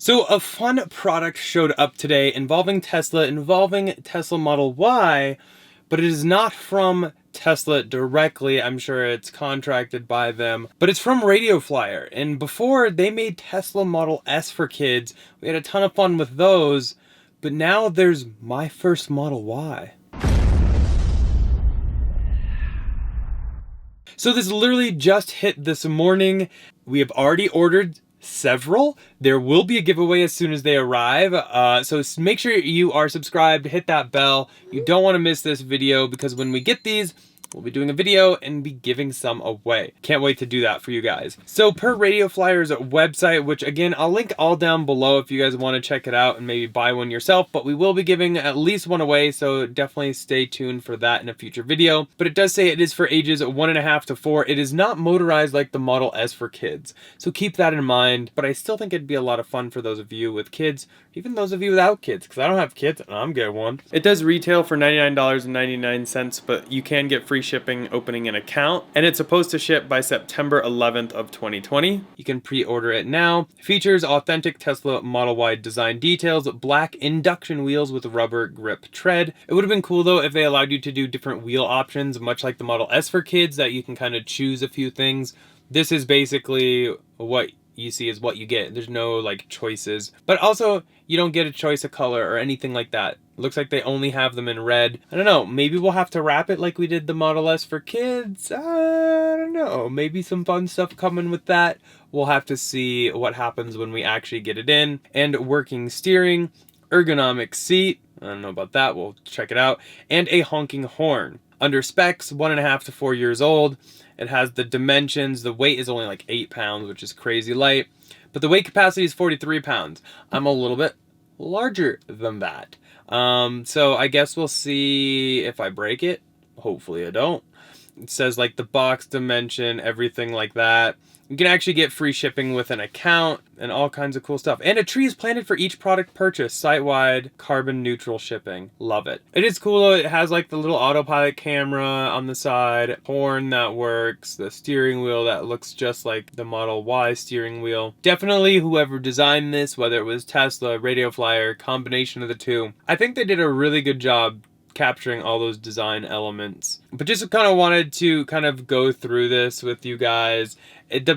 So a fun product showed up today involving Tesla Model Y, but it is not from Tesla directly. I'm sure it's contracted by them, but it's from Radio Flyer. And before, they made Tesla Model S for kids. We had a ton of fun with those, but now there's my first Model Y. So this literally just hit this morning. We have already ordered several. There will be a giveaway as soon as they arrive. So make sure you are subscribed, hit that bell. You don't want to miss this video because when we get these, we'll be doing a video and be giving some away. Can't wait to do that for you guys. So per Radio Flyer's website, which again, I'll link all down below if you guys want to check it out and maybe buy one yourself, but we will be giving at least one away. So definitely stay tuned for that in a future video. But it does say it is for ages 1.5 to 4. It is not motorized like the Model S for kids. So keep that in mind. But I still think it'd be a lot of fun for those of you with kids, even those of you without kids, because I don't have kids and I'm getting one. It does retail for $99.99, but you can get free shipping opening an account, and it's supposed to ship by September 11th of 2020. You can pre-order it now. Features authentic Tesla Model Y design details, black induction wheels with rubber grip tread. It would have been cool though if they allowed you to do different wheel options, much like the Model S for kids, that you can kind of choose a few things. This is basically what you see is what you get. There's no like choices, but also you don't get a choice of color or anything like that. Looks like they only have them in red. I don't know, maybe we'll have to wrap it like we did the Model S for kids. I don't know, maybe some fun stuff coming with that. We'll have to see what happens when we actually get it in. And working steering, ergonomic seat, I don't know about that, we'll check it out, and a honking horn. Under specs, 1.5 to 4 years old. It has the dimensions. The weight is only like 8 pounds, which is crazy light. But the weight capacity is 43 pounds. I'm a little bit larger than that. So I guess we'll see if I break it. Hopefully I don't. It says like the box dimension, everything like that. You can actually get free shipping with an account and all kinds of cool stuff. And a tree is planted for each product purchase, site-wide, carbon neutral shipping. Love it. It is cool though. It has like the little autopilot camera on the side, horn that works, the steering wheel that looks just like the Model Y steering wheel. Definitely whoever designed this, whether it was Tesla, Radio Flyer, combination of the two, I think they did a really good job capturing all those design elements. But just kind of wanted to kind of go through this with you guys.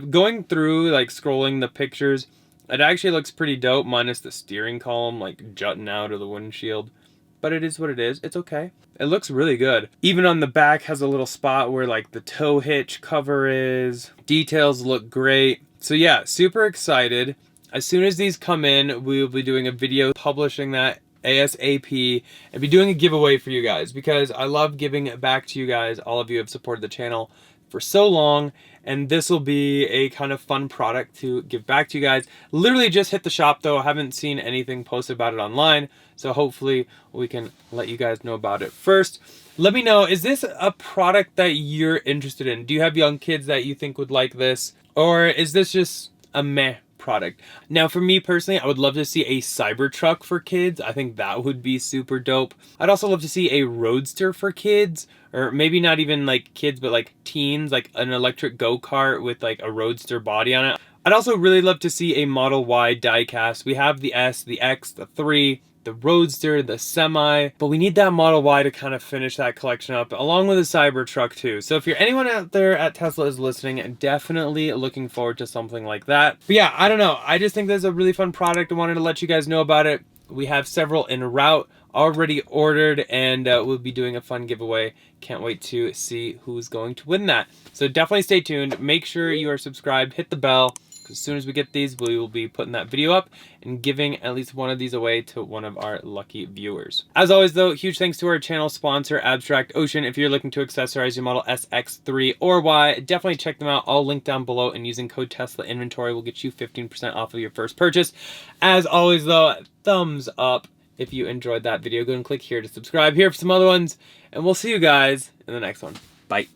Going through, like scrolling the pictures, it actually looks pretty dope, minus the steering column like jutting out of the windshield. But it is what it is. It's okay. It looks really good. Even on the back has a little spot where like the tow hitch cover is. Details look great. So yeah, super excited. As soon as these come in, we will be doing a video publishing that ASAP and be doing a giveaway for you guys because I love giving it back to you guys. All of you have supported the channel for so long, and this will be a kind of fun product to give back to you guys. Literally just hit the shop though. I haven't seen anything posted about it online, so hopefully we can let you guys know about it first. Let me know, is this a product that you're interested in? Do you have young kids that you think would like this, or is this just a meh product? Now for me personally, I would love to see a Cybertruck for kids. I think that would be super dope. I'd also love to see a Roadster for kids, or maybe not even like kids, but like teens, like an electric go-kart with like a Roadster body on it. I'd also really love to see a Model Y diecast. We have the S, the X, the 3, the Roadster, the Semi, but we need that Model Y to kind of finish that collection up, along with a Cybertruck too. So if you're anyone out there at Tesla is listening, definitely looking forward to something like that. But yeah, I don't know. I just think this is a really fun product. I wanted to let you guys know about it. We have several en route, already ordered, and we'll be doing a fun giveaway. Can't wait to see who's going to win that. So definitely stay tuned. Make sure you are subscribed, hit the bell. As soon as we get these, we will be putting that video up and giving at least one of these away to one of our lucky viewers. As always though, huge thanks to our channel sponsor, Abstract Ocean. If you're looking to accessorize your Model S, X, 3, or Y, definitely check them out. I'll link down below, and using code Tesla Inventory will get you 15% off of your first purchase. As always though, thumbs up if you enjoyed that video. Go and click here to subscribe here for some other ones, and we'll see you guys in the next one. Bye.